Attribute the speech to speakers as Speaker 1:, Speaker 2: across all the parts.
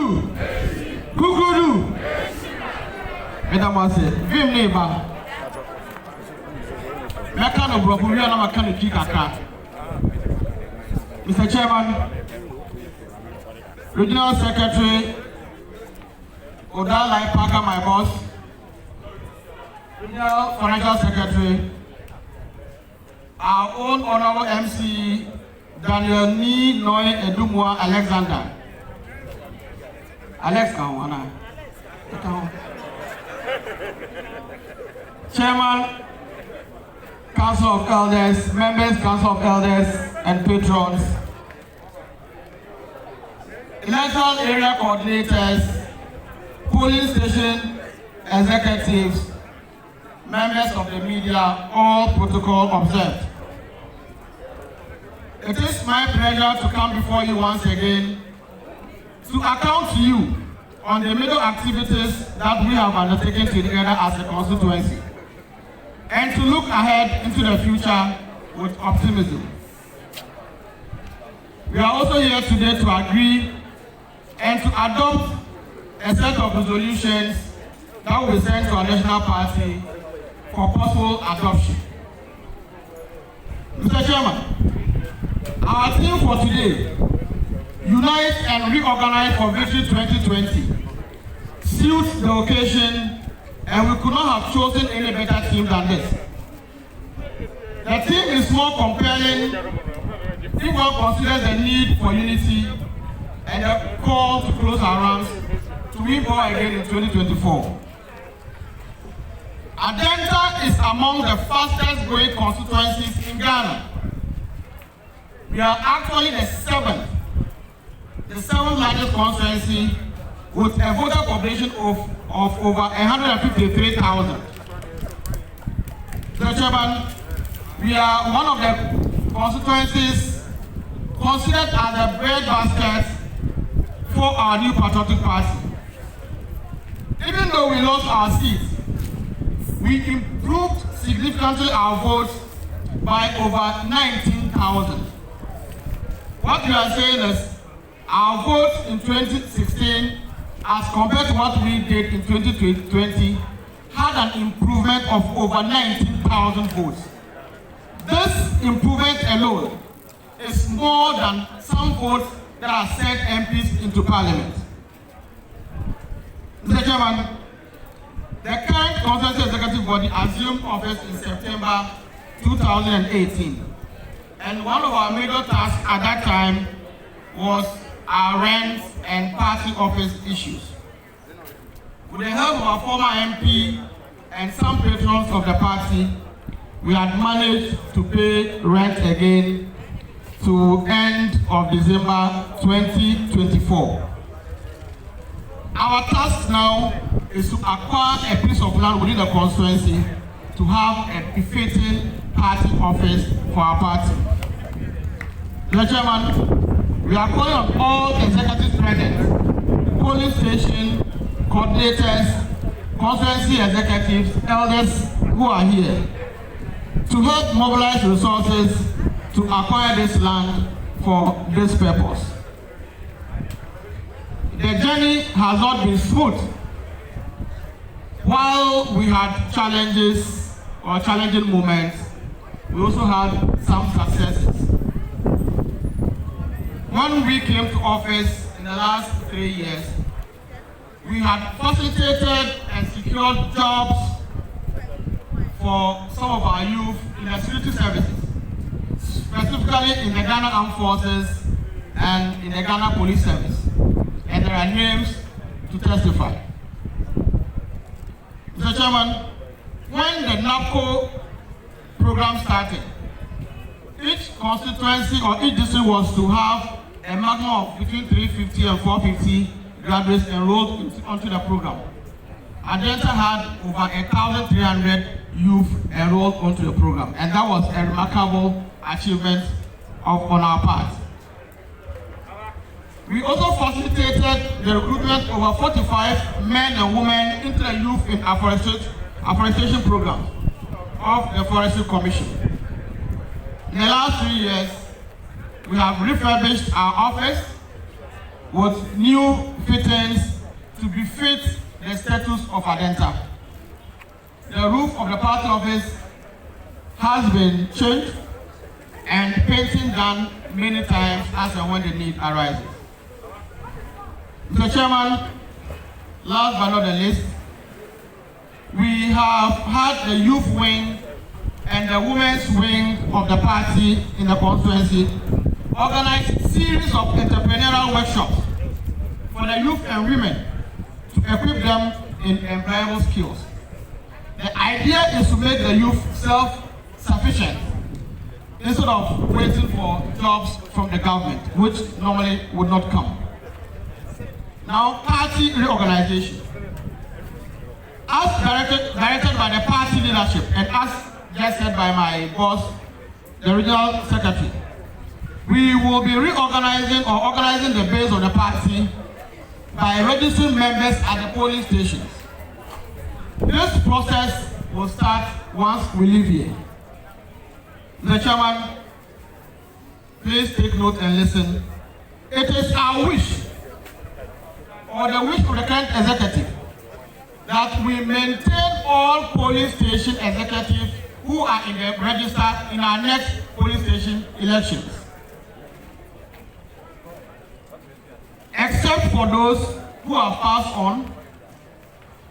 Speaker 1: Kukudu. Kukudu. Madam say, Vim neighbor. Mekano Brobu, we are not a Kika. Mr. Chairman, Regional Secretary Odalai Parker, my boss, Regional Financial Secretary, our own Honorable MC, Daniel Ni Noy Edumwa Alexander. Alex Kawana. Chairman, Council of Elders, members, Council of Elders, and patrons, electoral area coordinators, polling station executives, members of the media, all protocol observed. It is my pleasure to come before you once again to account to you on the major activities that we have undertaken together as a constituency, and to look ahead into the future with optimism. We are also here today to agree and to adopt a set of resolutions that will be sent to our national party for possible adoption. Mr. Chairman, our theme for today, Unite and Reorganize for Victory 2020, suits the occasion, and we could not have chosen any better theme than this. The theme is more compelling if one considers the need for unity and the call to close our ranks to win power again in 2024. Adentan is among the fastest growing constituencies in Ghana. We are actually the seventh largest constituency with a voter population of over 153,000. Mr. Chairman, we are one of the constituencies considered as a breadbasket for our new patriotic party. Even though we lost our seats, we improved significantly our votes by over 19,000. What we are saying is our votes in 2016 as compared to what we did in 2020 had an improvement of over 19,000 votes. This improvement alone is more than some votes that have sent MPs into Parliament. Mr. Chairman, the current constituency executive body assumed office in September 2018, and one of our major tasks at that time was our rents and party office issues. With the help of our former MP and some patrons of the party, we had managed to pay rent again to end of December 2024. Our task now is to acquire a piece of land within the constituency to have a befitting party office for our party. Mr. Chairman, we are calling on all executives present, polling station coordinators, constituency executives, elders who are here, to help mobilize resources to acquire this land for this purpose. The journey has not been smooth. While we had challenges or challenging moments, we also had some successes. When we came to office in the last 3 years, we had facilitated and secured jobs for some of our youth in the security services, specifically in the Ghana Armed Forces and in the Ghana Police Service. And there are names to testify. Mr. Chairman, when the NAPCO program started, each constituency or each district was to have a maximum of between 350 and 450 graduates enrolled onto the program. Adentan had over 1,300 youth enrolled onto the program, and that was a remarkable achievement on our part. We also facilitated the recruitment of over 45 men and women into the youth in afforestation program of the Forestry Commission. In the last 3 years, we have refurbished our office, with new fittings to befit the status of Adentan. The roof of the party office has been changed and painting done many times as and when the need arises. Mr. Chairman, last but not the least, we have had the youth wing and the women's wing of the party in the constituency organize a series of entrepreneurial workshops for the youth and women to equip them in employable skills. The idea is to make the youth self-sufficient instead of waiting for jobs from the government, which normally would not come. Now, party reorganization. As directed by the party leadership and as just said by my boss, the regional secretary, we will be reorganizing or organizing the base of the party by registering members at the polling stations. This process will start once we leave here. Mr. Chairman, please take note and listen. It is our wish, or the wish of the current executive, that we maintain all polling station executives who are in the register in our next polling station elections, except for those who have passed on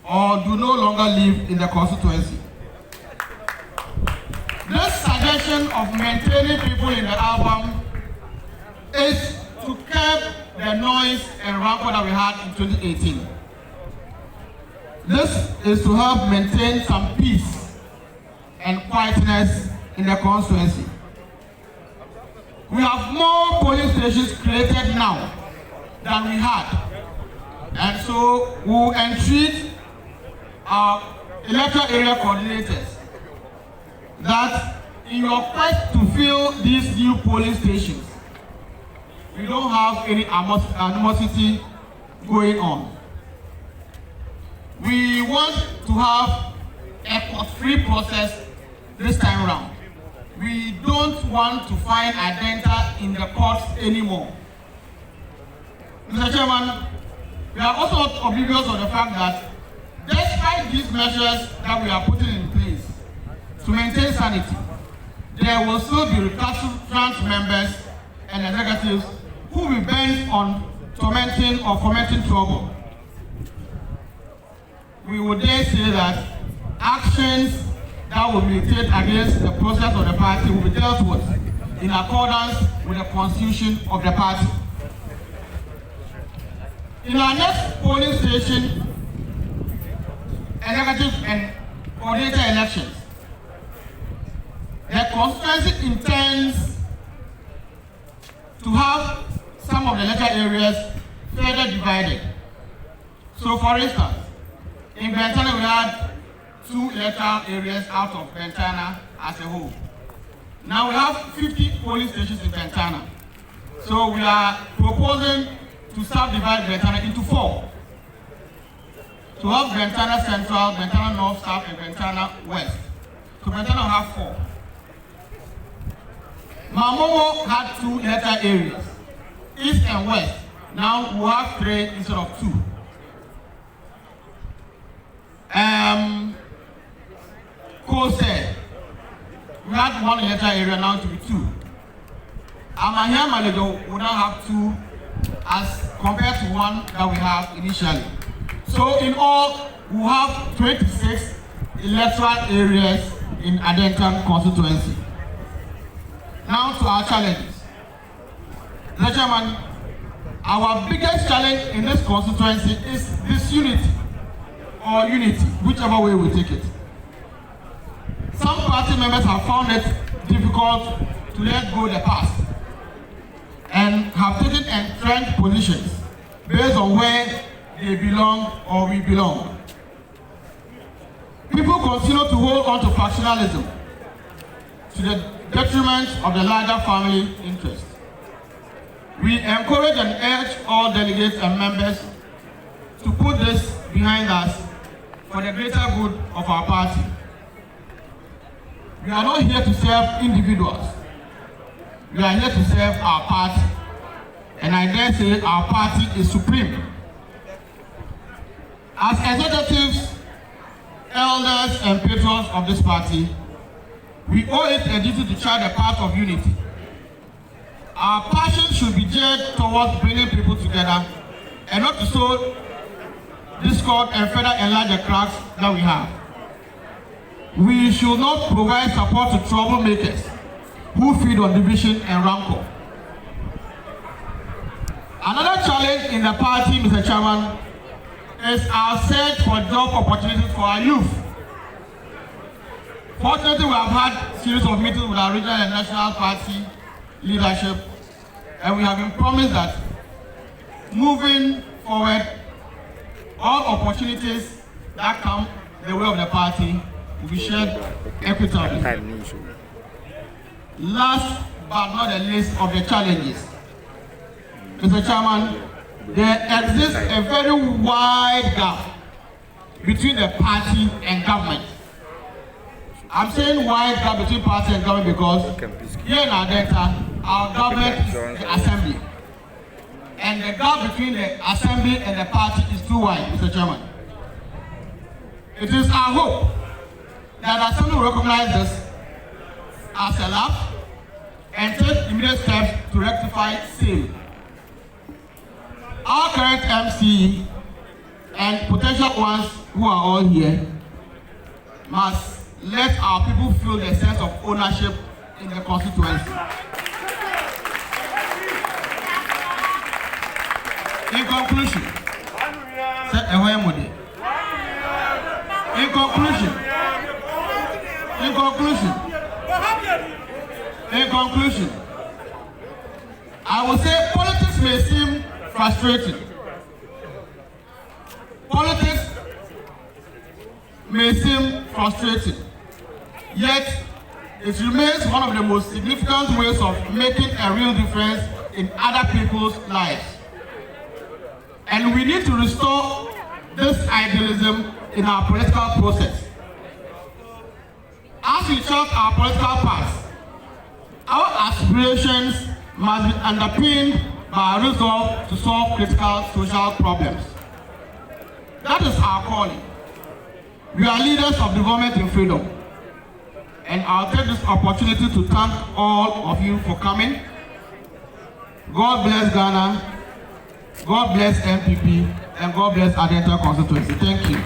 Speaker 1: or do no longer live in the constituency. This suggestion of maintaining people in the album is to curb the noise and rancor that we had in 2018. This is to help maintain some peace and quietness in the constituency. We have more polling stations created now than we had, and so we will entreat our electoral area coordinators that in your quest to fill these new polling stations, we don't have any animosity going on. We want to have a court-free process this time around. We don't want to find Adentan in the courts anymore. Mr. Chairman, we are also not oblivious of the fact that despite these measures that we are putting in place to maintain sanity, there will still be recalcitrant members and executives who will be bent on tormenting or fomenting trouble. We would dare say that actions that will militate against the process of the party will be dealt with in accordance with the constitution of the party. In our next polling station, executive and coordinator elections, the constituency intends to have some of the electoral areas further divided. So, for instance, in Bentana, we had 2 electoral areas out of Bentana as a whole. Now we have 50 polling stations in Bentana. So we are proposing to subdivide Bentana into 4. To have Bentana Central, Bentana North, South, and Bentana West. So Bentana will have 4. Mamomo had 2 electoral areas, East and West. Now we have 3 instead of 2. Kose, we had 1 electoral area, now to be 2. Amahia Malejo will now have 2 as compared to 1 that we have initially. So in all, we have 26 electoral areas in Adentan Constituency. Now to our challenges. Mr. Chairman, our biggest challenge in this constituency is disunity or unity, whichever way we take it. Some party members have found it difficult to let go the past and have taken entrenched positions based on where they belong or we belong. People continue to hold on to factionalism to the detriment of the larger family interest. We encourage and urge all delegates and members to put this behind us for the greater good of our party. We are not here to serve individuals. We are here to serve our party. and I dare say our party is supreme. As executives, elders, and patrons of this party, we owe it a duty to chart a path of unity. Our passion should be geared towards bringing people together and not to sow discord and further enlarge the cracks that we have. We should not provide support to troublemakers who feed on division and rancor. Another challenge in the party, Mr. Chairman, is our search for job opportunities for our youth. Fortunately, we have had a series of meetings with our regional and national party leadership, and we have been promised that moving forward, all opportunities that come the way of the party will be shared equitably. Last but not the least of the challenges, Mr. Chairman, there exists a very wide gap between the party and government. I'm saying wide gap between party and government because here in Adentan, our government is the assembly. And the gap between the assembly and the party is too wide, Mr. Chairman. It is our hope that the assembly will recognize this as a lapse and take immediate steps to rectify same. Our current MC and potential ones who are all here must let our people feel the sense of ownership in the constituency. In conclusion, I would say politics may seem frustrating. Politics may seem frustrating, yet it remains one of the most significant ways of making a real difference in other people's lives. And we need to restore this idealism in our political process. As we chart our political path, our aspirations must be underpinned by a resolve to solve critical social problems. That is our calling. We are leaders of development and freedom. And I'll take this opportunity to thank all of you for coming. God bless Ghana, God bless MPP, and God bless Adentan Constituency. Thank you.